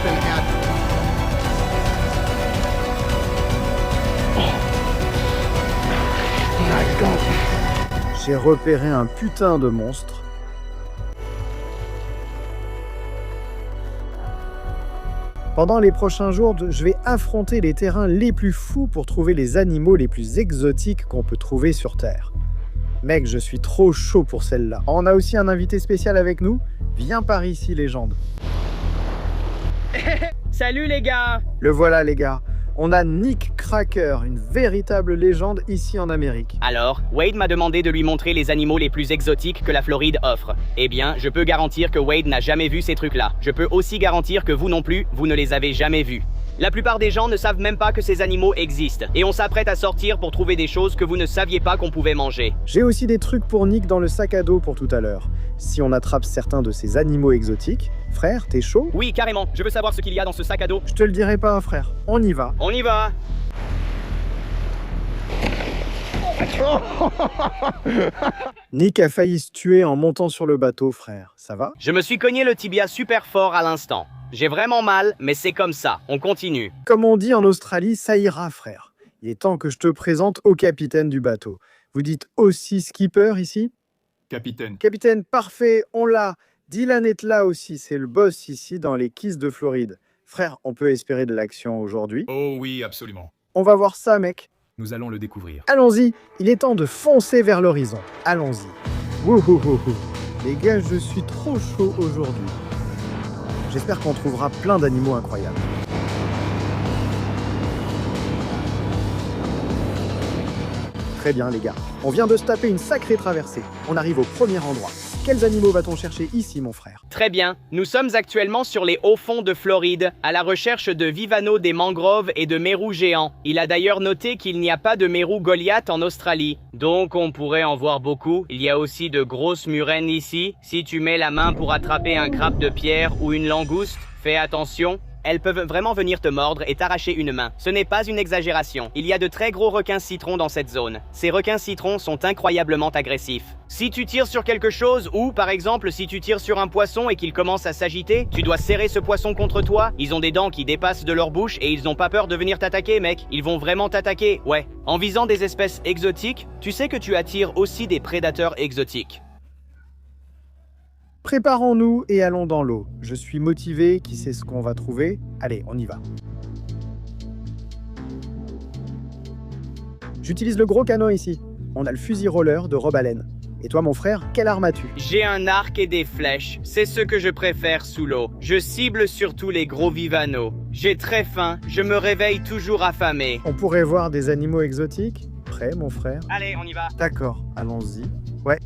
something happen. J'ai repéré un putain de monstre. Pendant les prochains jours, je vais affronter les terrains les plus fous pour trouver les animaux les plus exotiques qu'on peut trouver sur Terre. Mec, je suis trop chaud pour celle-là. On a aussi un invité spécial avec nous. Viens par ici, légende. Salut les gars! Le voilà, les gars. On a Nick Cracker, une véritable légende ici en Amérique. Alors, Wade m'a demandé de lui montrer les animaux les plus exotiques que la Floride offre. Eh bien, je peux garantir que Wade n'a jamais vu ces trucs-là. Je peux aussi garantir que vous non plus, vous ne les avez jamais vus. La plupart des gens ne savent même pas que ces animaux existent, et on s'apprête à sortir pour trouver des choses que vous ne saviez pas qu'on pouvait manger. J'ai aussi des trucs pour Nick dans le sac à dos pour tout à l'heure. Si on attrape certains de ces animaux exotiques, frère, t'es chaud? Oui, carrément, je veux savoir ce qu'il y a dans ce sac à dos. Je te le dirai pas, frère. On y va. On y va! Nick a failli se tuer en montant sur le bateau, frère. Ça va? Je me suis cogné le tibia super fort à l'instant. J'ai vraiment mal, mais c'est comme ça, on continue. Comme on dit en Australie, ça ira, frère. Il est temps que je te présente au capitaine du bateau. Vous dites aussi skipper ici? Capitaine. Capitaine, parfait, on l'a. Dylan est là aussi, c'est le boss ici dans les Keys de Floride. Frère, on peut espérer de l'action aujourd'hui. Oh oui, absolument. On va voir ça, mec. Nous allons le découvrir. Allons-y, il est temps de foncer vers l'horizon. Allons-y. Wouhouhouhou. Les gars, je suis trop chaud aujourd'hui. J'espère qu'on trouvera plein d'animaux incroyables. Très bien, les gars. On vient de se taper une sacrée traversée. On arrive au premier endroit. Quels animaux va-t-on chercher ici, mon frère? Très bien, nous sommes actuellement sur les hauts fonds de Floride, à la recherche de Vivano des mangroves et de mérous géants. Il a d'ailleurs noté qu'il n'y a pas de mérous Goliath en Australie. Donc on pourrait en voir beaucoup. Il y a aussi de grosses murènes ici. Si tu mets la main pour attraper un crabe de pierre ou une langouste, fais attention. Elles peuvent vraiment venir te mordre et t'arracher une main. Ce n'est pas une exagération. Il y a de très gros requins citrons dans cette zone. Ces requins citrons sont incroyablement agressifs. Si tu tires sur quelque chose ou, par exemple, si tu tires sur un poisson et qu'il commence à s'agiter, tu dois serrer ce poisson contre toi. Ils ont des dents qui dépassent de leur bouche et ils n'ont pas peur de venir t'attaquer, mec. Ils vont vraiment t'attaquer, ouais. En visant des espèces exotiques, tu sais que tu attires aussi des prédateurs exotiques. Préparons-nous et allons dans l'eau. Je suis motivé, qui sait ce qu'on va trouver? Allez, on y va. J'utilise le gros canon ici. On a le fusil roller de Rob Allen. Et toi, mon frère, quelle arme as-tu? J'ai un arc et des flèches. C'est ce que je préfère sous l'eau. Je cible surtout les gros vivanos. J'ai très faim. Je me réveille toujours affamé. On pourrait voir des animaux exotiques? Prêt, mon frère? Allez, on y va. D'accord, allons-y. Ouais.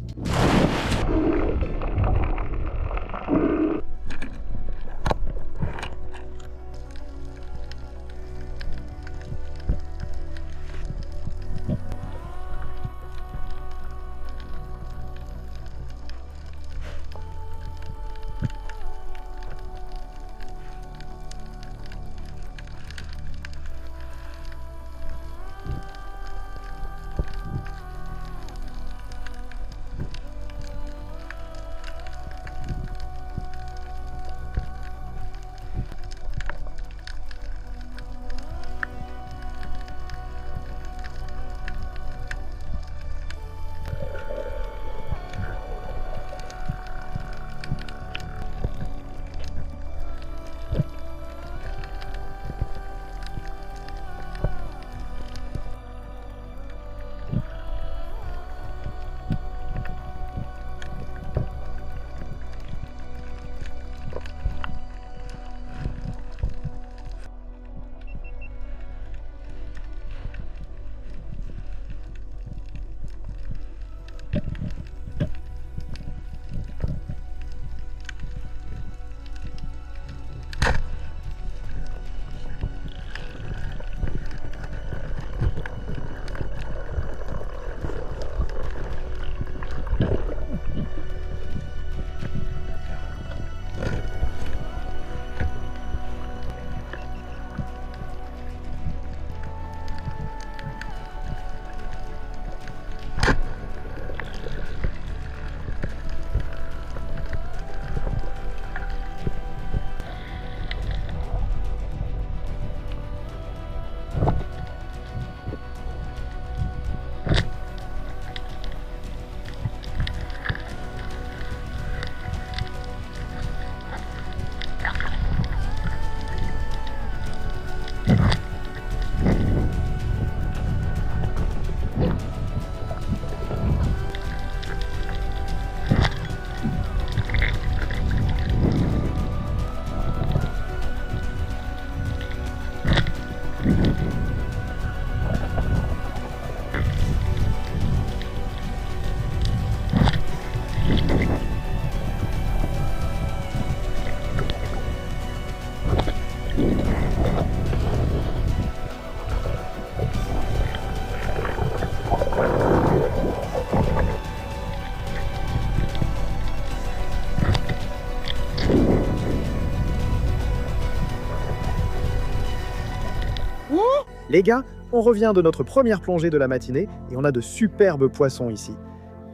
Les gars, on revient de notre première plongée de la matinée et on a de superbes poissons ici.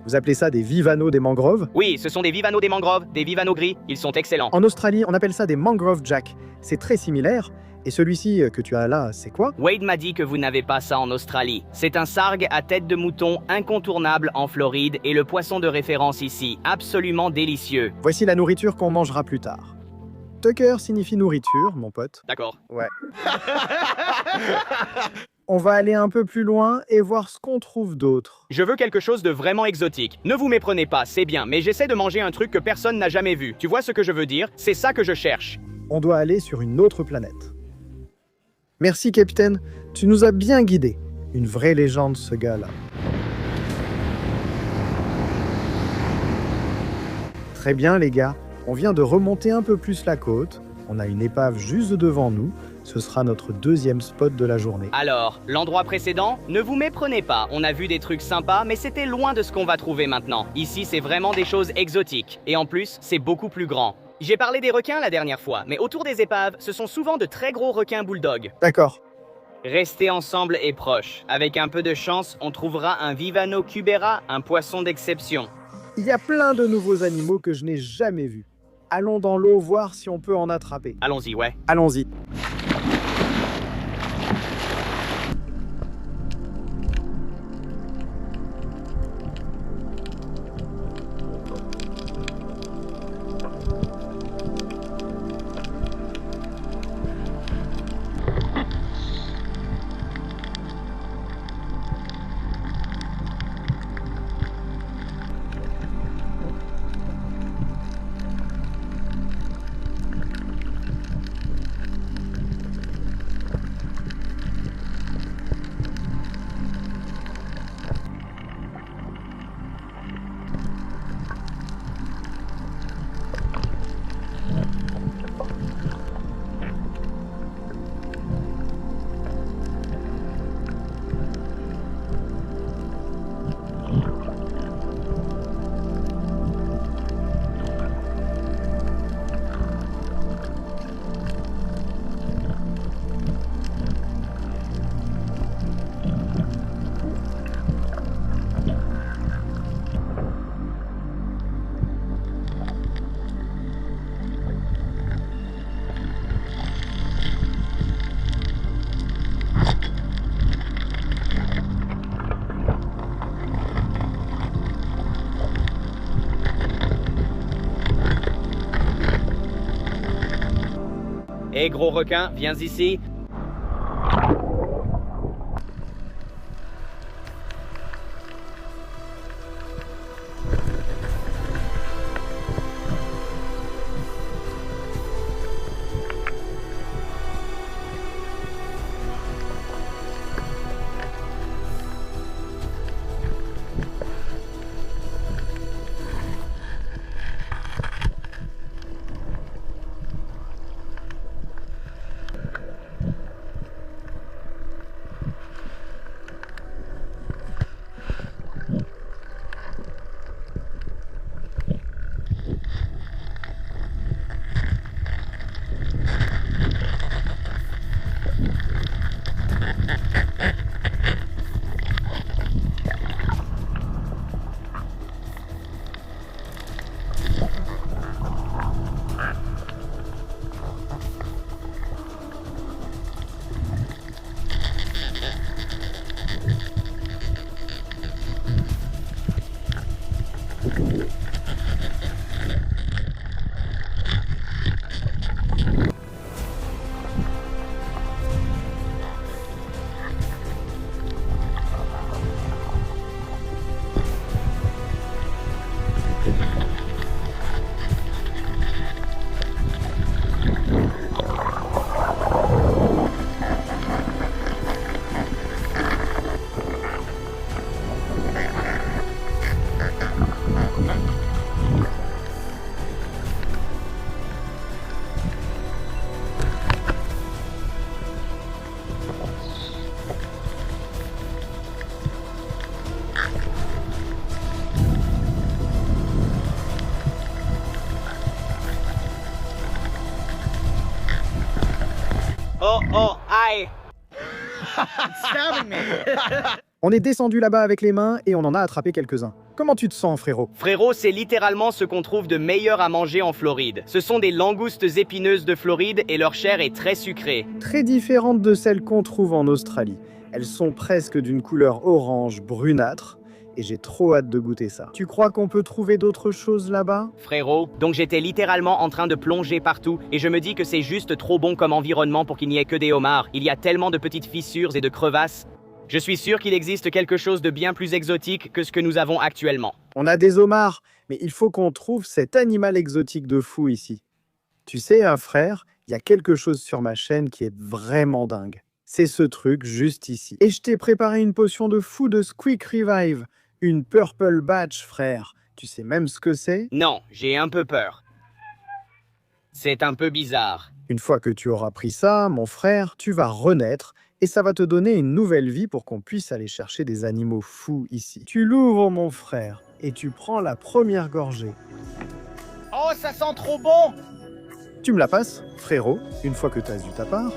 Vous appelez ça des vivanos des mangroves? Oui, ce sont des vivanos des mangroves, des vivanos gris, ils sont excellents. En Australie, on appelle ça des mangrove jack. C'est très similaire. Et celui-ci que tu as là, c'est quoi? Wade m'a dit que vous n'avez pas ça en Australie. C'est un sargue à tête de mouton incontournable en Floride et le poisson de référence ici, absolument délicieux. Voici la nourriture qu'on mangera plus tard. Tucker signifie nourriture, mon pote. D'accord. Ouais. On va aller un peu plus loin et voir ce qu'on trouve d'autre. Je veux quelque chose de vraiment exotique. Ne vous méprenez pas, c'est bien, mais j'essaie de manger un truc que personne n'a jamais vu. Tu vois ce que je veux dire? C'est ça que je cherche. On doit aller sur une autre planète. Merci, capitaine. Tu nous as bien guidés. Une vraie légende, ce gars-là. Très bien, les gars. On vient de remonter un peu plus la côte. On a une épave juste devant nous. Ce sera notre deuxième spot de la journée. Alors, l'endroit précédent, ne vous méprenez pas. On a vu des trucs sympas, mais c'était loin de ce qu'on va trouver maintenant. Ici, c'est vraiment des choses exotiques. Et en plus, c'est beaucoup plus grand. J'ai parlé des requins la dernière fois, mais autour des épaves, ce sont souvent de très gros requins bulldog. D'accord. Restez ensemble et proches. Avec un peu de chance, on trouvera un Vivano cubera, un poisson d'exception. Il y a plein de nouveaux animaux que je n'ai jamais vus. Allons dans l'eau voir si on peut en attraper. Allons-y, ouais. Allons-y. Hé gros requin, viens ici. Oh, oh, aïe! On est descendu là-bas avec les mains et on en a attrapé quelques-uns. Comment tu te sens, frérot? Frérot, c'est littéralement ce qu'on trouve de meilleur à manger en Floride. Ce sont des langoustes épineuses de Floride et leur chair est très sucrée. Très différentes de celles qu'on trouve en Australie. Elles sont presque d'une couleur orange brunâtre et j'ai trop hâte de goûter ça. Tu crois qu'on peut trouver d'autres choses là-bas? Frérot, donc j'étais littéralement en train de plonger partout et je me dis que c'est juste trop bon comme environnement pour qu'il n'y ait que des homards. Il y a tellement de petites fissures et de crevasses. Je suis sûr qu'il existe quelque chose de bien plus exotique que ce que nous avons actuellement. On a des homards, mais il faut qu'on trouve cet animal exotique de fou ici. Tu sais, frère, il y a quelque chose sur ma chaîne qui est vraiment dingue. C'est ce truc juste ici. Et je t'ai préparé une potion de fou de Squeak Revive. Une Purple Batch, frère. Tu sais même ce que c'est? Non, j'ai un peu peur. C'est un peu bizarre. Une fois que tu auras pris ça, mon frère, tu vas renaître et ça va te donner une nouvelle vie pour qu'on puisse aller chercher des animaux fous ici. Tu l'ouvres, mon frère, et tu prends la première gorgée. Oh, ça sent trop bon! Tu me la passes, frérot, une fois que tu as eu ta part.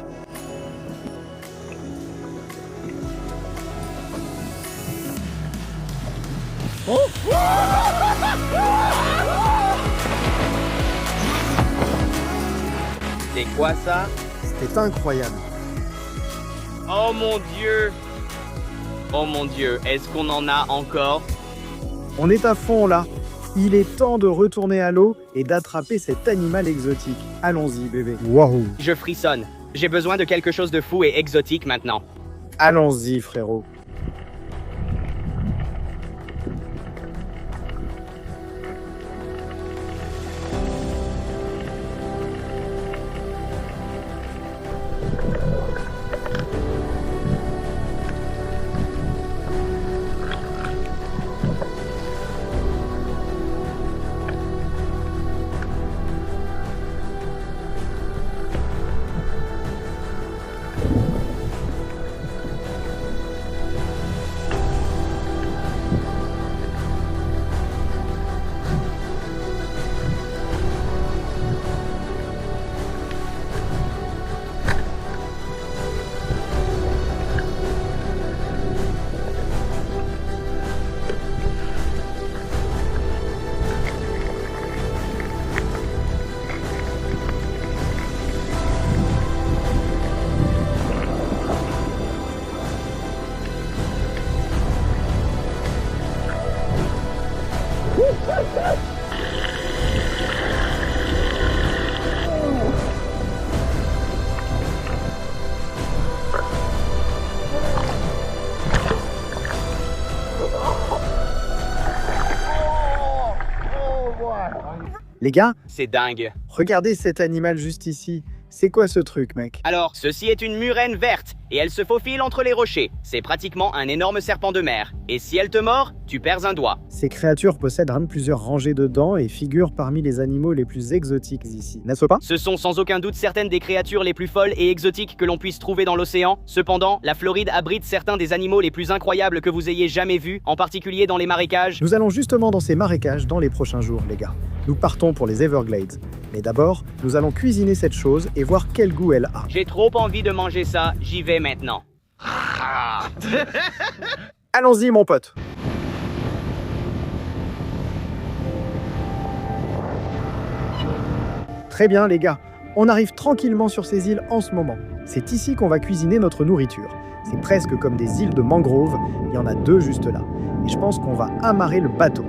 C'est quoi ça? C'était incroyable. Oh mon Dieu! Oh mon Dieu, est-ce qu'on en a encore? On est à fond là. Il est temps de retourner à l'eau et d'attraper cet animal exotique. Allons-y, bébé. Waouh! Je frissonne. J'ai besoin de quelque chose de fou et exotique maintenant. Allons-y, frérot. Les gars, C'est dingue. regardez cet animal juste ici. C'est quoi ce truc, mec? Alors, ceci est une murène verte, et elle se faufile entre les rochers. C'est pratiquement un énorme serpent de mer. Et si elle te mord, tu perds un doigt. Ces créatures possèdent plusieurs rangées de dents et figurent parmi les animaux les plus exotiques ici, n'est-ce pas? Ce sont sans aucun doute certaines des créatures les plus folles et exotiques que l'on puisse trouver dans l'océan. Cependant, la Floride abrite certains des animaux les plus incroyables que vous ayez jamais vus, en particulier dans les marécages. Nous allons justement dans ces marécages dans les prochains jours, les gars. Nous partons pour les Everglades. Mais d'abord, nous allons cuisiner cette chose et voir quel goût elle a. J'ai trop envie de manger ça, j'y vais maintenant. Allons-y, mon pote. Très bien, les gars. On arrive tranquillement sur ces îles en ce moment. C'est ici qu'on va cuisiner notre nourriture. C'est presque comme des îles de mangroves. Il y en a deux juste là. Et je pense qu'on va amarrer le bateau.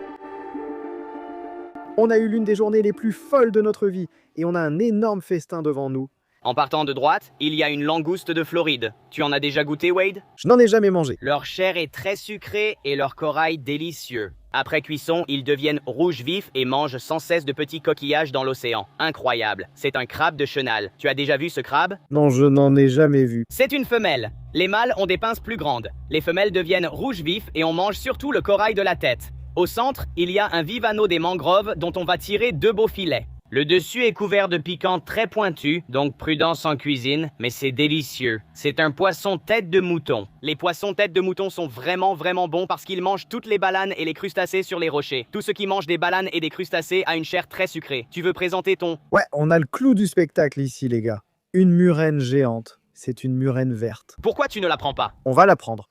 On a eu l'une des journées les plus folles de notre vie. Et on a un énorme festin devant nous. En partant de droite, il y a une langouste de Floride. Tu en as déjà goûté, Wade? Je n'en ai jamais mangé. Leur chair est très sucrée et leur corail délicieux. Après cuisson, ils deviennent rouges vifs et mangent sans cesse de petits coquillages dans l'océan. Incroyable. C'est un crabe de chenal. Tu as déjà vu ce crabe? Non, je n'en ai jamais vu. C'est une femelle. Les mâles ont des pinces plus grandes. Les femelles deviennent rouges vifs et on mange surtout le corail de la tête. Au centre, il y a un vivano des mangroves dont on va tirer 2 beaux filets. Le dessus est couvert de piquants très pointus, donc prudence en cuisine, mais c'est délicieux. C'est un poisson tête de mouton. Les poissons tête de mouton sont vraiment bons parce qu'ils mangent toutes les balanes et les crustacés sur les rochers. Tout ce qui mange des balanes et des crustacés a une chair très sucrée. Tu veux présenter ton... Ouais, on a le clou du spectacle ici, les gars. Une murène géante. c'est une murène verte. Pourquoi tu ne la prends pas? On va la prendre.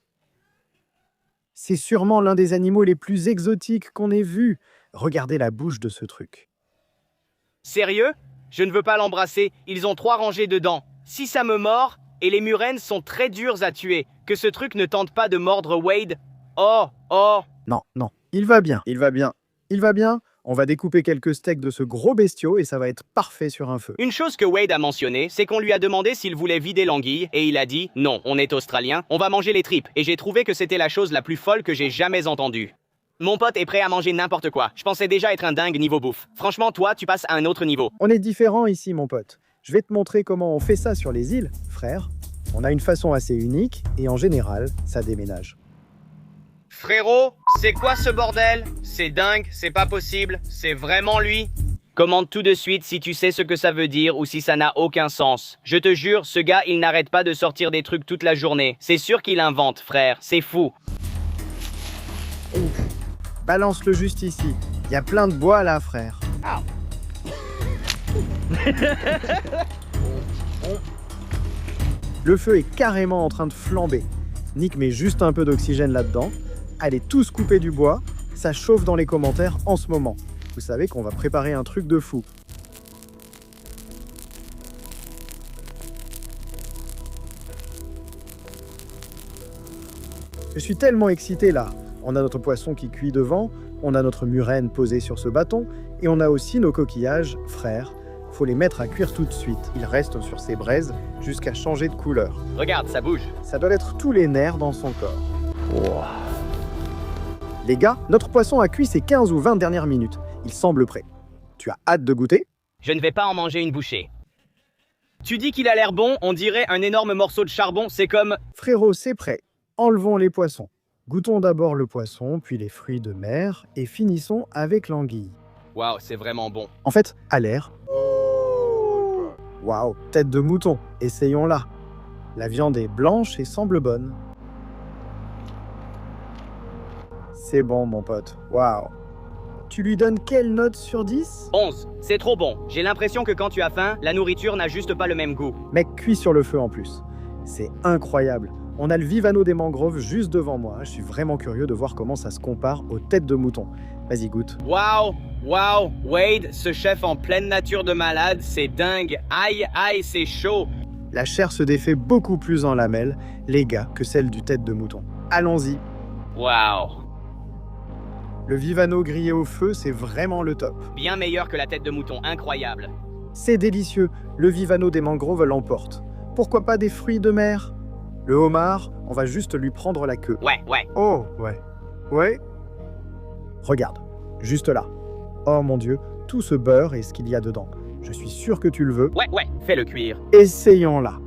C'est sûrement l'un des animaux les plus exotiques qu'on ait vus. Regardez la bouche de ce truc. Sérieux? Je ne veux pas l'embrasser, ils ont 3 rangées dedans. Si ça me mord, et les murènes sont très dures à tuer, que ce truc ne tente pas de mordre Wade. Oh, oh. Non, non, il va bien, il va bien, il va bien. On va découper quelques steaks de ce gros bestiau et ça va être parfait sur un feu. Une chose que Wade a mentionnée, c'est qu'on lui a demandé s'il voulait vider l'anguille, et il a dit « Non, on est australien, on va manger les tripes », et j'ai trouvé que c'était la chose la plus folle que j'ai jamais entendue. Mon pote est prêt à manger n'importe quoi. Je pensais déjà être un dingue niveau bouffe. Franchement, toi, tu passes à un autre niveau. On est différents ici, mon pote. Je vais te montrer comment on fait ça sur les îles, frère. On a une façon assez unique et en général, ça déménage. Frérot, c'est quoi ce bordel? C'est dingue, c'est pas possible, c'est vraiment lui? Commande tout de suite si tu sais ce que ça veut dire ou si ça n'a aucun sens. Je te jure, ce gars, il n'arrête pas de sortir des trucs toute la journée. C'est sûr qu'il invente, frère, c'est fou. Balance-le juste ici. Il y a plein de bois là, frère. Le feu est carrément en train de flamber. Nick met juste un peu d'oxygène là-dedans. Allez tous couper du bois. Ça chauffe dans les commentaires en ce moment. Vous savez qu'on va préparer un truc de fou. Je suis tellement excité là. On a notre poisson qui cuit devant, on a notre murène posée sur ce bâton, et on a aussi nos coquillages, frères. Faut les mettre à cuire tout de suite. Ils restent sur ces braises jusqu'à changer de couleur. Regarde, ça bouge. Ça doit être tous les nerfs dans son corps. Wow. Les gars, notre poisson a cuit ces 15 ou 20 dernières minutes. Il semble prêt. Tu as hâte de goûter? Je ne vais pas en manger une bouchée. Tu dis qu'il a l'air bon, on dirait un énorme morceau de charbon, c'est comme... Frérot, c'est prêt. Enlevons les poissons. Goûtons d'abord le poisson, puis les fruits de mer, et finissons avec l'anguille. Waouh, c'est vraiment bon. En fait, à l'air. Waouh, tête de mouton. Essayons-la. La viande est blanche et semble bonne. C'est bon, mon pote. Waouh. Tu lui donnes quelle note sur 10? 11, c'est trop bon. J'ai l'impression que quand tu as faim, la nourriture n'a juste pas le même goût. Mec, cuit sur le feu en plus. C'est incroyable. On a le Vivano des mangroves juste devant moi. Je suis vraiment curieux de voir comment ça se compare aux têtes de mouton. Vas-y, goûte. Waouh, waouh, Wade, ce chef en pleine nature de malade, c'est dingue. Aïe, aïe, c'est chaud. La chair se défait beaucoup plus en lamelles, les gars, que celle du tête de mouton. Allons-y. Waouh. Le Vivano grillé au feu, c'est vraiment le top. Bien meilleur que la tête de mouton, incroyable. C'est délicieux. Le Vivano des mangroves l'emporte. Pourquoi pas des fruits de mer? Le homard, on va juste lui prendre la queue. Ouais. Oh, ouais. Ouais. Regarde, juste là. Oh mon Dieu, tout ce beurre et ce qu'il y a dedans. Je suis sûr que tu le veux. Ouais, fais-le cuire. Essayons-la.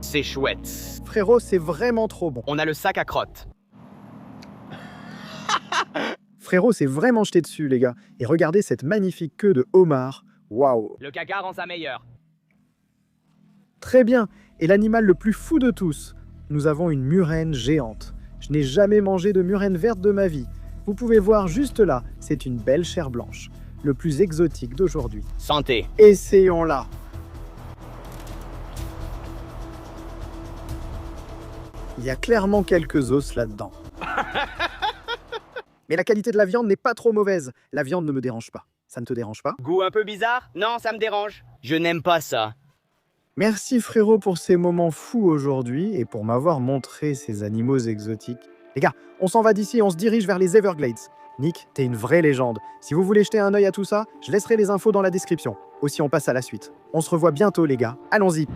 C'est chouette. Frérot, c'est vraiment trop bon. On a le sac à crottes. Frérot, c'est vraiment jeté dessus, les gars. Et regardez cette magnifique queue de homard. Waouh. Le caca rend ça meilleur. Très bien. Et l'animal le plus fou de tous. Nous avons une murène géante. Je n'ai jamais mangé de murène verte de ma vie. Vous pouvez voir juste là, c'est une belle chair blanche. Le plus exotique d'aujourd'hui. Santé. Essayons-la. Il y a clairement quelques os là-dedans. Mais la qualité de la viande n'est pas trop mauvaise. La viande ne me dérange pas. Ça ne te dérange pas? Goût un peu bizarre? Non, ça me dérange. Je n'aime pas ça. Merci frérot pour ces moments fous aujourd'hui et pour m'avoir montré ces animaux exotiques. Les gars, on s'en va d'ici et on se dirige vers les Everglades. Nick, t'es une vraie légende. Si vous voulez jeter un œil à tout ça, je laisserai les infos dans la description. Aussi, on passe à la suite. On se revoit bientôt les gars. Allons-y.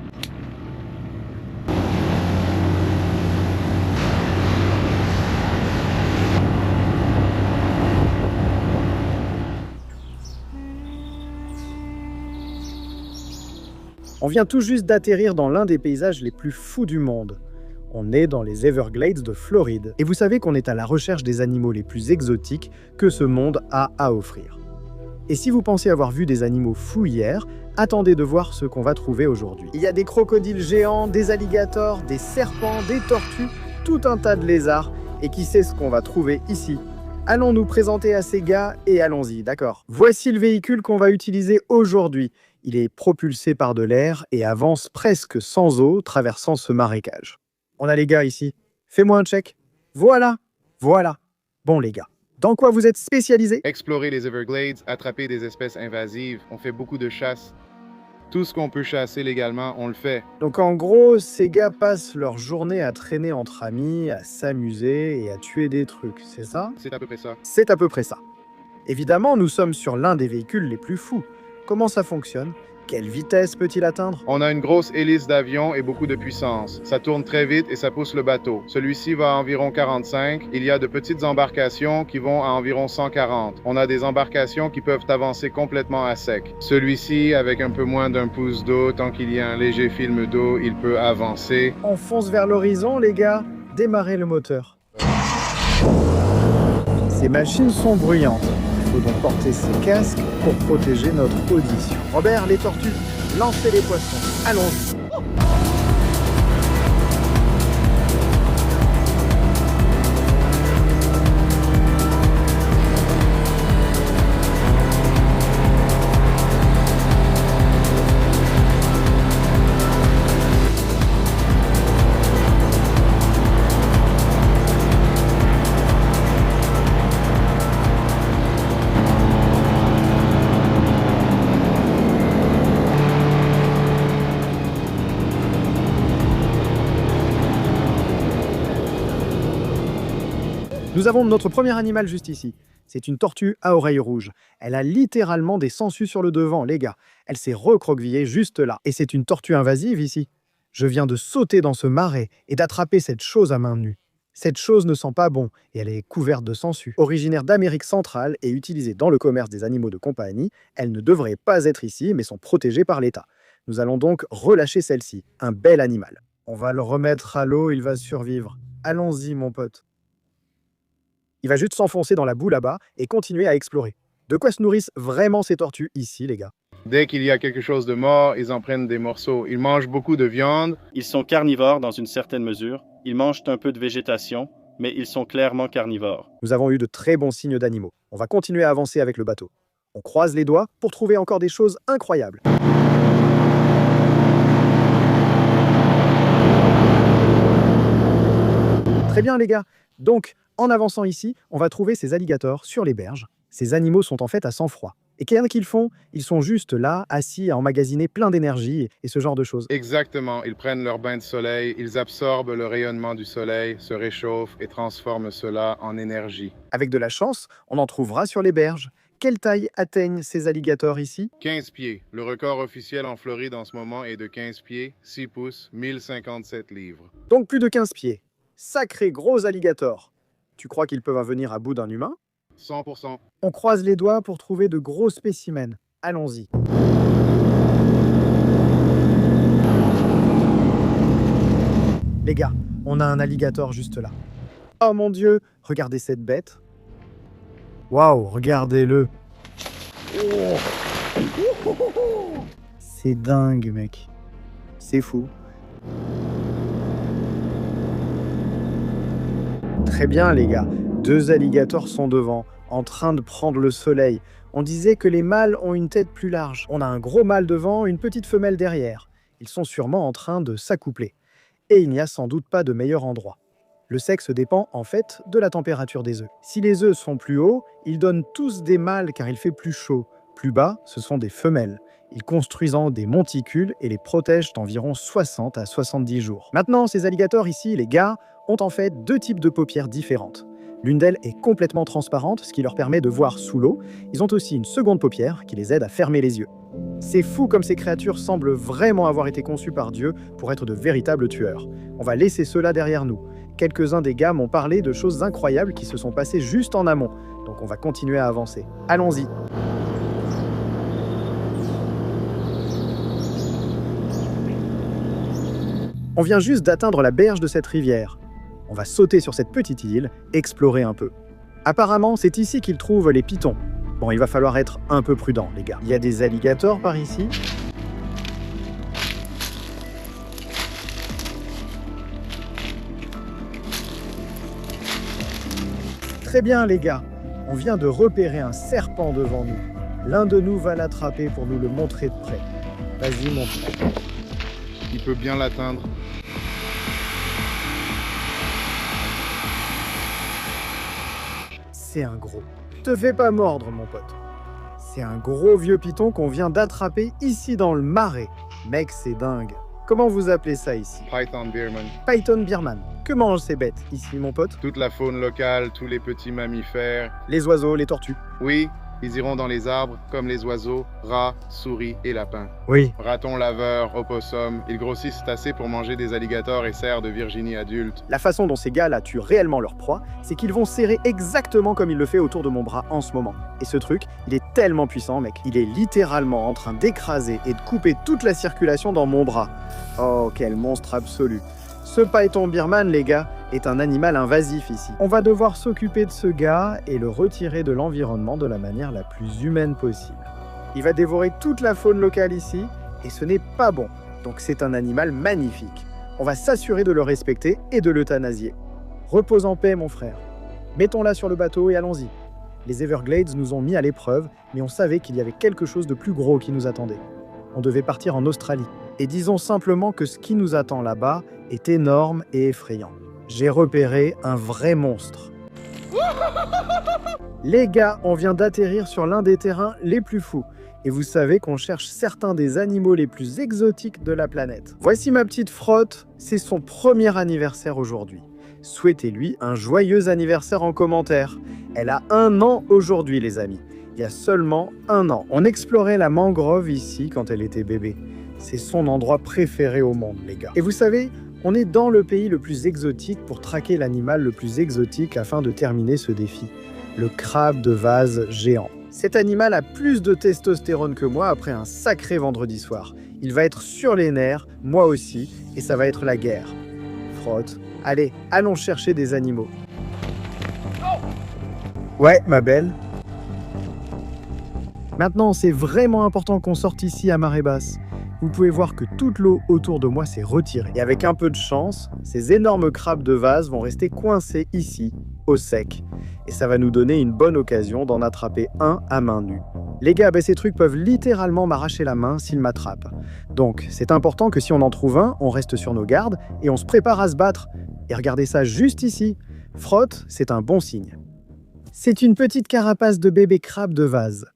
On vient tout juste d'atterrir dans l'un des paysages les plus fous du monde. On est dans les Everglades de Floride. Et vous savez qu'on est à la recherche des animaux les plus exotiques que ce monde a à offrir. Et si vous pensez avoir vu des animaux fous hier, attendez de voir ce qu'on va trouver aujourd'hui. Il y a des crocodiles géants, des alligators, des serpents, des tortues, tout un tas de lézards. Et qui sait ce qu'on va trouver ici? Allons nous présenter à ces gars et allons-y, d'accord. Voici le véhicule qu'on va utiliser aujourd'hui. Il est propulsé par de l'air et avance presque sans eau, traversant ce marécage. On a les gars ici. Fais-moi un check. Voilà. Bon les gars, dans quoi vous êtes spécialisés? Explorer les Everglades, attraper des espèces invasives, on fait beaucoup de chasse. Tout ce qu'on peut chasser légalement, on le fait. Donc en gros, ces gars passent leur journée à traîner entre amis, à s'amuser et à tuer des trucs, c'est ça? C'est à peu près ça. C'est à peu près ça. Évidemment, nous sommes sur l'un des véhicules les plus fous. Comment ça fonctionne? Quelle vitesse peut-il atteindre? On a une grosse hélice d'avion et beaucoup de puissance. Ça tourne très vite et ça pousse le bateau. Celui-ci va à environ 45. Il y a de petites embarcations qui vont à environ 140. On a des embarcations qui peuvent avancer complètement à sec. Celui-ci, avec un peu moins d'un pouce d'eau, tant qu'il y a un léger film d'eau, il peut avancer. On fonce vers l'horizon, les gars. Démarrez le moteur. Ces machines sont bruyantes. Il faut donc porter ces casques pour protéger notre audition. Robert, les tortues, lancez les poissons. Allons-y. Nous avons notre premier animal juste ici. C'est une tortue à oreilles rouges. Elle a littéralement des sangsues sur le devant, les gars. Elle s'est recroquevillée juste là. Et c'est une tortue invasive ici. Je viens de sauter dans ce marais et d'attraper cette chose à main nue. Cette chose ne sent pas bon et elle est couverte de sangsues. Originaire d'Amérique centrale et utilisée dans le commerce des animaux de compagnie, elles ne devraient pas être ici mais sont protégées par l'État. Nous allons donc relâcher celle-ci. Un bel animal. On va le remettre à l'eau, il va survivre. Allons-y, mon pote. Il va juste s'enfoncer dans la boue là-bas et continuer à explorer. De quoi se nourrissent vraiment ces tortues ici, les gars? Dès qu'il y a quelque chose de mort, ils en prennent des morceaux. Ils mangent beaucoup de viande. Ils sont carnivores dans une certaine mesure. Ils mangent un peu de végétation, mais ils sont clairement carnivores. Nous avons eu de très bons signes d'animaux. On va continuer à avancer avec le bateau. On croise les doigts pour trouver encore des choses incroyables. Très bien, les gars. Donc, en avançant ici, on va trouver ces alligators sur les berges. Ces animaux sont en fait à sang-froid. Et qu'est-ce qu'ils font? Ils sont juste là, assis à emmagasiner plein d'énergie et ce genre de choses. Exactement. Ils prennent leur bain de soleil, ils absorbent le rayonnement du soleil, se réchauffent et transforment cela en énergie. Avec de la chance, on en trouvera sur les berges. Quelle taille atteignent ces alligators ici? 15 pieds. Le record officiel en Floride en ce moment est de 15 pieds, 6 pouces, 1057 livres. Donc plus de 15 pieds. Sacré gros alligators. Tu crois qu'ils peuvent venir à bout d'un humain? 100%. On croise les doigts pour trouver de gros spécimens. Allons-y. Les gars, on a un alligator juste là. Oh mon Dieu, regardez cette bête. Waouh, regardez-le. C'est dingue, mec. C'est fou. Très bien, les gars. 2 alligators sont devant, en train de prendre le soleil. On disait que les mâles ont une tête plus large. On a un gros mâle devant, une petite femelle derrière. Ils sont sûrement en train de s'accoupler. Et il n'y a sans doute pas de meilleur endroit. Le sexe dépend en fait de la température des œufs. Si les œufs sont plus hauts, ils donnent tous des mâles car il fait plus chaud. Plus bas, ce sont des femelles. Ils construisent des monticules et les protègent d'environ 60 à 70 jours. Maintenant, ces alligators ici, les gars, ont en fait 2 types de paupières différentes. L'une d'elles est complètement transparente, ce qui leur permet de voir sous l'eau. Ils ont aussi une seconde paupière qui les aide à fermer les yeux. C'est fou comme ces créatures semblent vraiment avoir été conçues par Dieu pour être de véritables tueurs. On va laisser ceux-là derrière nous. Quelques-uns des gars m'ont parlé de choses incroyables qui se sont passées juste en amont. Donc on va continuer à avancer. Allons-y. On vient juste d'atteindre la berge de cette rivière. On va sauter sur cette petite île, explorer un peu. Apparemment, c'est ici qu'ils trouvent les pitons. Bon, il va falloir être un peu prudent, les gars. Il y a des alligators par ici. Très bien les gars, on vient de repérer un serpent devant nous. L'un de nous va l'attraper pour nous le montrer de près. Vas-y mon frère. Il peut bien l'atteindre. C'est un gros. Te fais pas mordre mon pote. C'est un gros vieux python qu'on vient d'attraper ici dans le marais. Mec, c'est dingue. Comment vous appelez ça ici? Python Beerman. Python Birman. Que mangent ces bêtes ici mon pote? Toute la faune locale, tous les petits mammifères. Les oiseaux, les tortues. Oui, ils iront dans les arbres comme les oiseaux, rats, souris et lapins. Oui. Ratons laveurs, opossums, ils grossissent assez pour manger des alligators et cerfs de Virginie adultes. La façon dont ces gars-là tuent réellement leur proie, c'est qu'ils vont serrer exactement comme il le fait autour de mon bras en ce moment. Et ce truc, il est tellement puissant, mec. Il est littéralement en train d'écraser et de couper toute la circulation dans mon bras. Oh, quel monstre absolu. Ce Python Birman, les gars, est un animal invasif ici. On va devoir s'occuper de ce gars et le retirer de l'environnement de la manière la plus humaine possible. Il va dévorer toute la faune locale ici, et ce n'est pas bon. Donc c'est un animal magnifique. On va s'assurer de le respecter et de l'euthanasier. Repose en paix, mon frère. Mettons-la sur le bateau et allons-y. Les Everglades nous ont mis à l'épreuve, mais on savait qu'il y avait quelque chose de plus gros qui nous attendait. On devait partir en Australie. Et disons simplement que ce qui nous attend là-bas est énorme et effrayant. J'ai repéré un vrai monstre. Les gars, on vient d'atterrir sur l'un des terrains les plus fous. Et vous savez qu'on cherche certains des animaux les plus exotiques de la planète. Voici ma petite Frotte, c'est son premier anniversaire aujourd'hui. Souhaitez-lui un joyeux anniversaire en commentaire. Elle a 1 an aujourd'hui, les amis. Il y a seulement 1 an. On explorait la mangrove ici quand elle était bébé. C'est son endroit préféré au monde, les gars. Et vous savez, on est dans le pays le plus exotique pour traquer l'animal le plus exotique afin de terminer ce défi. Le crabe de vase géant. Cet animal a plus de testostérone que moi après un sacré vendredi soir. Il va être sur les nerfs, moi aussi, et ça va être la guerre. Frotte, allez, allons chercher des animaux. Ouais, ma belle. Maintenant, c'est vraiment important qu'on sorte ici à marée basse. Vous pouvez voir que toute l'eau autour de moi s'est retirée. Et avec un peu de chance, ces énormes crabes de vase vont rester coincés ici, au sec. Et ça va nous donner une bonne occasion d'en attraper un à main nue. Les gars, ces trucs peuvent littéralement m'arracher la main s'ils m'attrapent. Donc, c'est important que si on en trouve un, on reste sur nos gardes et on se prépare à se battre. Et regardez ça juste ici. Frotte, c'est un bon signe. C'est une petite carapace de bébé crabe de vase.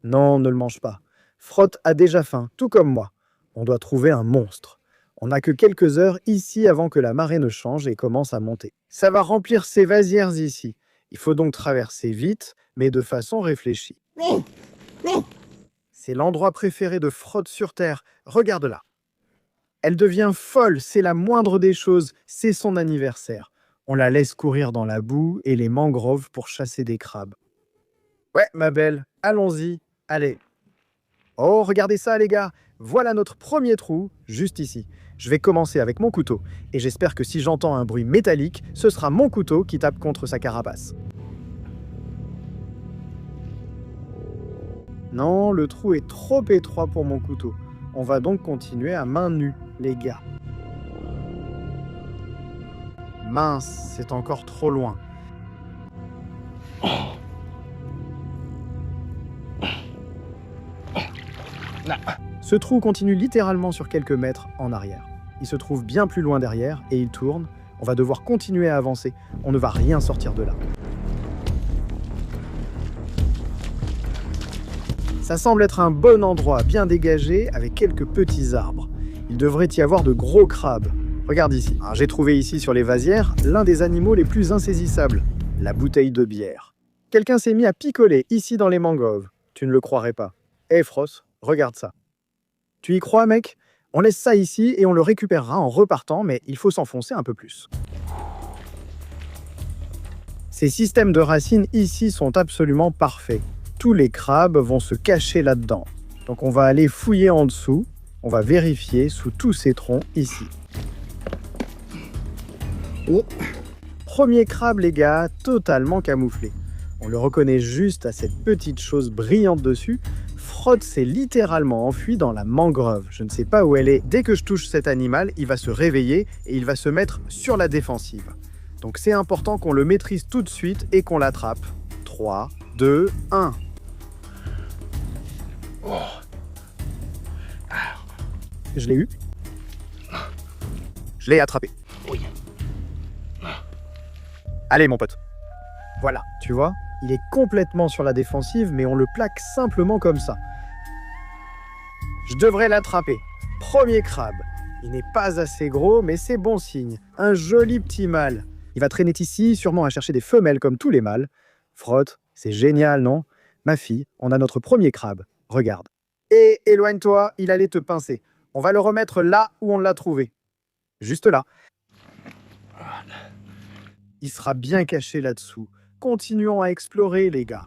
Non, ne le mange pas. Frotte a déjà faim, tout comme moi. On doit trouver un monstre. On n'a que quelques heures ici avant que la marée ne change et commence à monter. Ça va remplir ces vasières ici. Il faut donc traverser vite, mais de façon réfléchie. C'est l'endroit préféré de Frotte sur Terre. Regarde-la. Elle devient folle, c'est la moindre des choses. C'est son anniversaire. On la laisse courir dans la boue et les mangroves pour chasser des crabes. Ouais, ma belle, allons-y. Allez. Oh, regardez ça, les gars. Voilà notre premier trou, juste ici. Je vais commencer avec mon couteau, et j'espère que si j'entends un bruit métallique, ce sera mon couteau qui tape contre sa carapace. Non, le trou est trop étroit pour mon couteau. On va donc continuer à main nue, les gars. Mince, c'est encore trop loin. Ce trou continue littéralement sur quelques mètres en arrière. Il se trouve bien plus loin derrière et il tourne. On va devoir continuer à avancer. On ne va rien sortir de là. Ça semble être un bon endroit, bien dégagé, avec quelques petits arbres. Il devrait y avoir de gros crabes. Regarde ici. J'ai trouvé ici sur les vasières l'un des animaux les plus insaisissables, la bouteille de bière. Quelqu'un s'est mis à picoler ici dans les mangroves. Tu ne le croirais pas. Hé Frost, regarde ça. Tu y crois, mec? On laisse ça ici et on le récupérera en repartant, mais il faut s'enfoncer un peu plus. Ces systèmes de racines ici sont absolument parfaits. Tous les crabes vont se cacher là-dedans. Donc on va aller fouiller en dessous. On va vérifier sous tous ces troncs ici. Oh. Premier crabe, les gars, totalement camouflé. On le reconnaît juste à cette petite chose brillante dessus. Frotte s'est littéralement enfui dans la mangrove. Je ne sais pas où elle est. Dès que je touche cet animal, il va se réveiller et il va se mettre sur la défensive. Donc c'est important qu'on le maîtrise tout de suite et qu'on l'attrape. 3, 2, 1. Je l'ai eu. Je l'ai attrapé. Allez mon pote. Voilà, tu vois, il est complètement sur la défensive, mais on le plaque simplement comme ça. Je devrais l'attraper. Premier crabe. Il n'est pas assez gros, mais c'est bon signe. Un joli petit mâle. Il va traîner ici, sûrement à chercher des femelles comme tous les mâles. Frotte, c'est génial, non? Ma fille, on a notre premier crabe. Regarde. Et éloigne-toi, il allait te pincer. On va le remettre là où on l'a trouvé. Juste là. Il sera bien caché là-dessous. Continuons à explorer, les gars.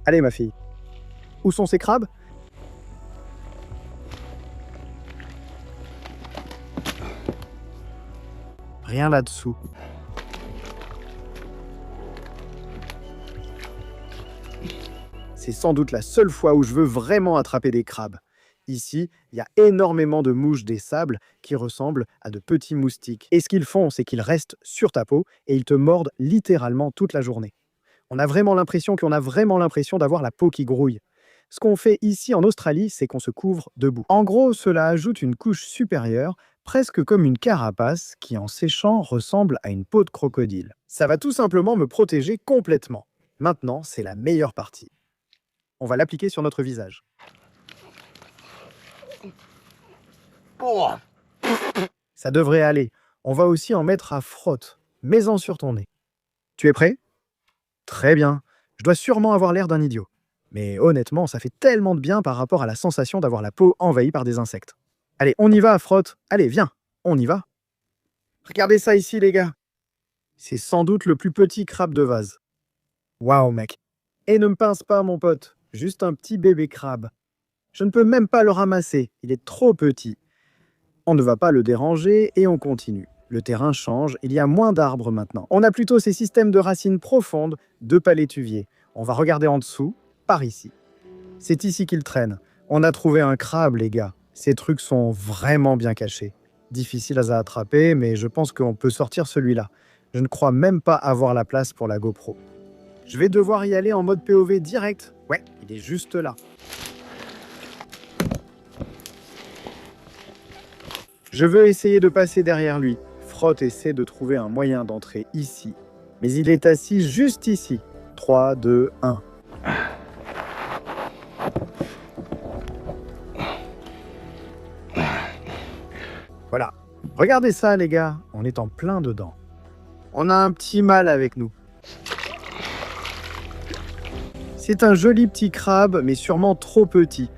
Allez, ma fille. Où sont ces crabes? Rien là-dessous. C'est sans doute la seule fois où je veux vraiment attraper des crabes. Ici, il y a énormément de mouches des sables qui ressemblent à de petits moustiques. Et ce qu'ils font, c'est qu'ils restent sur ta peau et ils te mordent littéralement toute la journée. On a vraiment l'impression d'avoir la peau qui grouille. Ce qu'on fait ici en Australie, c'est qu'on se couvre de boue. En gros, cela ajoute une couche supérieure, presque comme une carapace, qui en séchant ressemble à une peau de crocodile. Ça va tout simplement me protéger complètement. Maintenant, c'est la meilleure partie. On va l'appliquer sur notre visage. Ça devrait aller. On va aussi en mettre à frotte. Mets-en sur ton nez. Tu es prêt? Très bien. Je dois sûrement avoir l'air d'un idiot. Mais honnêtement, ça fait tellement de bien par rapport à la sensation d'avoir la peau envahie par des insectes. Allez, on y va, frotte. Allez, viens, on y va. Regardez ça ici, les gars. C'est sans doute le plus petit crabe de vase. Waouh, mec. Et ne me pince pas, mon pote. Juste un petit bébé crabe. Je ne peux même pas le ramasser. Il est trop petit. On ne va pas le déranger et on continue. Le terrain change, il y a moins d'arbres maintenant. On a plutôt ces systèmes de racines profondes de palétuviers. On va regarder en dessous, par ici. C'est ici qu'il traîne. On a trouvé un crabe, les gars. Ces trucs sont vraiment bien cachés. Difficile à attraper, mais je pense qu'on peut sortir celui-là. Je ne crois même pas avoir la place pour la GoPro. Je vais devoir y aller en mode POV direct. Ouais, il est juste là. Je veux essayer de passer derrière lui. Frotte essaie de trouver un moyen d'entrer ici. Mais il est assis juste ici. 3, 2, 1. Voilà. Regardez ça, les gars. On est en plein dedans. On a un petit mâle avec nous. C'est un joli petit crabe, mais sûrement trop petit.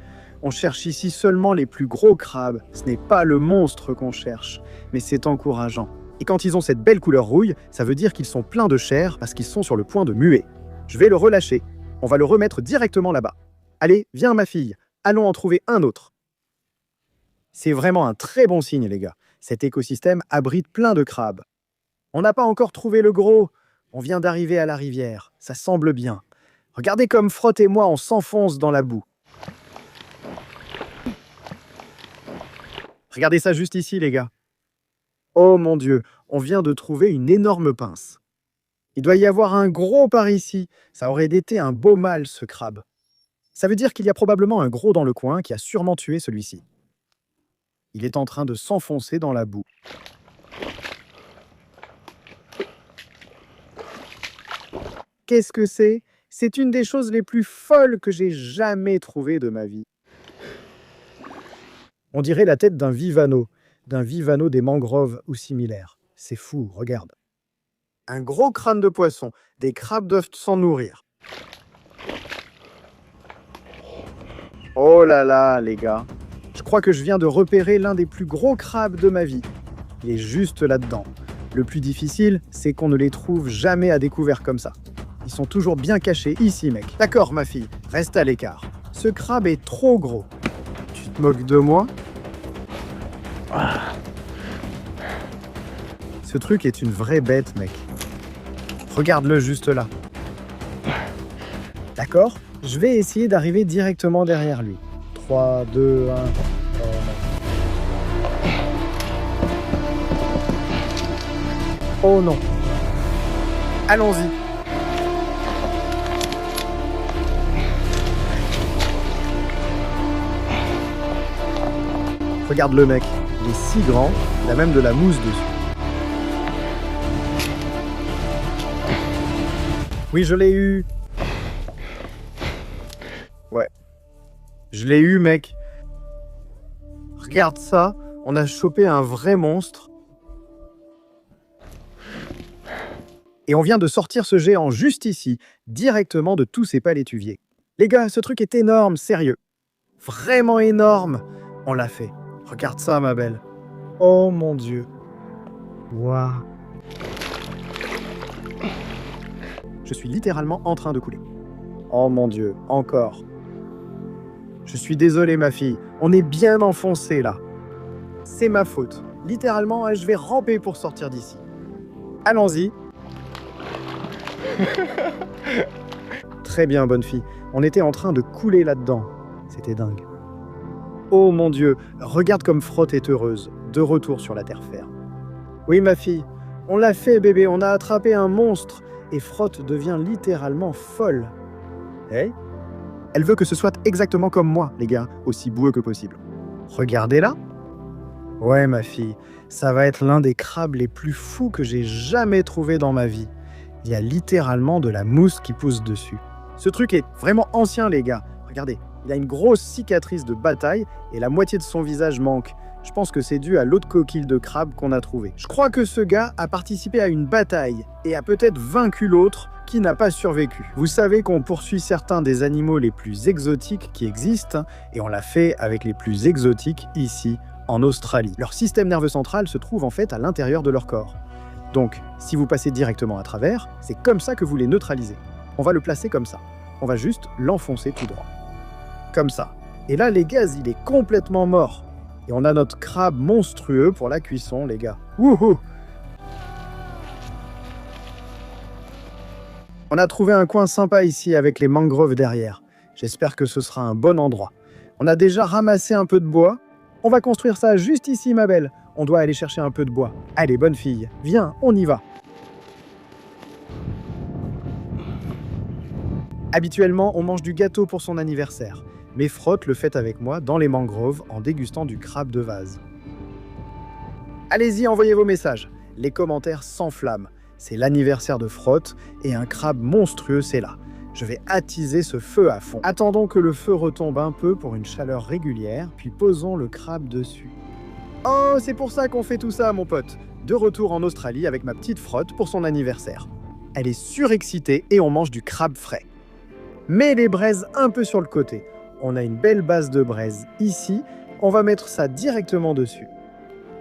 On cherche ici seulement les plus gros crabes. Ce n'est pas le monstre qu'on cherche, mais c'est encourageant. Et quand ils ont cette belle couleur rouille, ça veut dire qu'ils sont pleins de chair parce qu'ils sont sur le point de muer. Je vais le relâcher. On va le remettre directement là-bas. Allez, viens ma fille. Allons en trouver un autre. C'est vraiment un très bon signe, les gars. Cet écosystème abrite plein de crabes. On n'a pas encore trouvé le gros. On vient d'arriver à la rivière. Ça semble bien. Regardez comme Frotte et moi, on s'enfonce dans la boue. Regardez ça juste ici, les gars. Oh mon Dieu, on vient de trouver une énorme pince. Il doit y avoir un gros par ici. Ça aurait été un beau mâle, ce crabe. Ça veut dire qu'il y a probablement un gros dans le coin qui a sûrement tué celui-ci. Il est en train de s'enfoncer dans la boue. Qu'est-ce que c'est? C'est une des choses les plus folles que j'ai jamais trouvées de ma vie. On dirait la tête d'un vivano des mangroves ou similaires. C'est fou, regarde. Un gros crâne de poisson. Des crabes doivent s'en nourrir. Oh là là, les gars. Je crois que je viens de repérer l'un des plus gros crabes de ma vie. Il est juste là-dedans. Le plus difficile, c'est qu'on ne les trouve jamais à découvert comme ça. Ils sont toujours bien cachés ici, mec. D'accord, ma fille, reste à l'écart. Ce crabe est trop gros. Tu te moques de moi? Ce truc est une vraie bête, mec. Regarde-le juste là. D'accord? Je vais essayer d'arriver directement derrière lui. 3, 2, 1... Oh non. Allons-y. Regarde le mec, il est si grand, il a même de la mousse dessus. Oui, je l'ai eu. Ouais. Je l'ai eu, mec. Regarde ça, on a chopé un vrai monstre. Et on vient de sortir ce géant juste ici, directement de tous ces palétuviers. Les gars, ce truc est énorme, sérieux. Vraiment énorme. On l'a fait. Regarde ça, ma belle. Oh mon Dieu. Waouh. Je suis littéralement en train de couler. Oh mon Dieu, encore. Je suis désolé, ma fille. On est bien enfoncé, là. C'est ma faute. Littéralement, je vais ramper pour sortir d'ici. Allons-y. Très bien, bonne fille. On était en train de couler là-dedans. C'était dingue. Oh mon Dieu, regarde comme Frotte est heureuse, de retour sur la terre ferme. Oui, ma fille, on l'a fait, bébé, on a attrapé un monstre, et Frotte devient littéralement folle. Hey, elle veut que ce soit exactement comme moi, les gars, aussi boueux que possible. Regardez-la. Ouais, ma fille, ça va être l'un des crabes les plus fous que j'ai jamais trouvé dans ma vie. Il y a littéralement de la mousse qui pousse dessus. Ce truc est vraiment ancien, les gars. Regardez, il a une grosse cicatrice de bataille et la moitié de son visage manque. Je pense que c'est dû à l'autre coquille de crabe qu'on a trouvé. Je crois que ce gars a participé à une bataille et a peut-être vaincu l'autre qui n'a pas survécu. Vous savez qu'on poursuit certains des animaux les plus exotiques qui existent et on l'a fait avec les plus exotiques ici en Australie. Leur système nerveux central se trouve en fait à l'intérieur de leur corps. Donc, si vous passez directement à travers, c'est comme ça que vous les neutralisez. On va le placer comme ça. On va juste l'enfoncer tout droit. Comme ça. Et là, les gaz, il est complètement mort. Et on a notre crabe monstrueux pour la cuisson, les gars. Wouhou! On a trouvé un coin sympa ici avec les mangroves derrière. J'espère que ce sera un bon endroit. On a déjà ramassé un peu de bois. On va construire ça juste ici, ma belle. On doit aller chercher un peu de bois. Allez, bonne fille, viens, on y va. Habituellement, on mange du gâteau pour son anniversaire. Mais Frotte le fait avec moi dans les mangroves en dégustant du crabe de vase. Allez-y, envoyez vos messages. Les commentaires s'enflamment. C'est l'anniversaire de Frotte et un crabe monstrueux, c'est là. Je vais attiser ce feu à fond. Attendons que le feu retombe un peu pour une chaleur régulière, puis posons le crabe dessus. Oh, c'est pour ça qu'on fait tout ça, mon pote. De retour en Australie avec ma petite Frotte pour son anniversaire. Elle est surexcitée et on mange du crabe frais. Mets les braises un peu sur le côté. On a une belle base de braise ici. On va mettre ça directement dessus.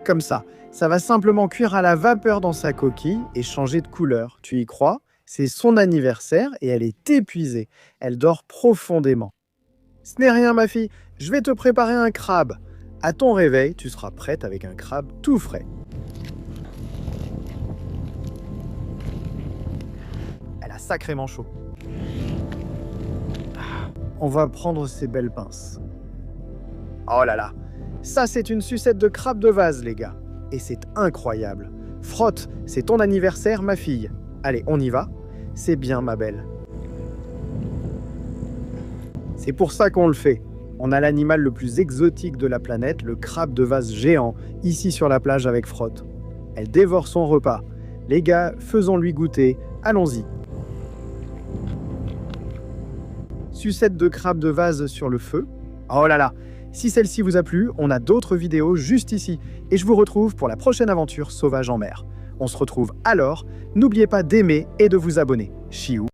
Comme ça va simplement cuire à la vapeur dans sa coquille et changer de couleur. Tu y crois? C'est son anniversaire et elle est épuisée. Elle dort profondément. Ce n'est rien, ma fille. Je vais te préparer un crabe. À ton réveil, tu seras prête avec un crabe tout frais. Elle a sacrément chaud. On va prendre ces belles pinces. Oh là là, ça c'est une sucette de crabe de vase, les gars. Et c'est incroyable. Frotte, c'est ton anniversaire, ma fille. Allez, on y va. C'est bien, ma belle. C'est pour ça qu'on le fait. On a l'animal le plus exotique de la planète, le crabe de vase géant, ici sur la plage avec Frotte. Elle dévore son repas. Les gars, faisons-lui goûter. Allons-y. Sucette de crabe de vase sur le feu. Oh là là! Si celle-ci vous a plu, on a d'autres vidéos juste ici. Et je vous retrouve pour la prochaine aventure sauvage en mer. On se retrouve alors. N'oubliez pas d'aimer et de vous abonner. Chiou!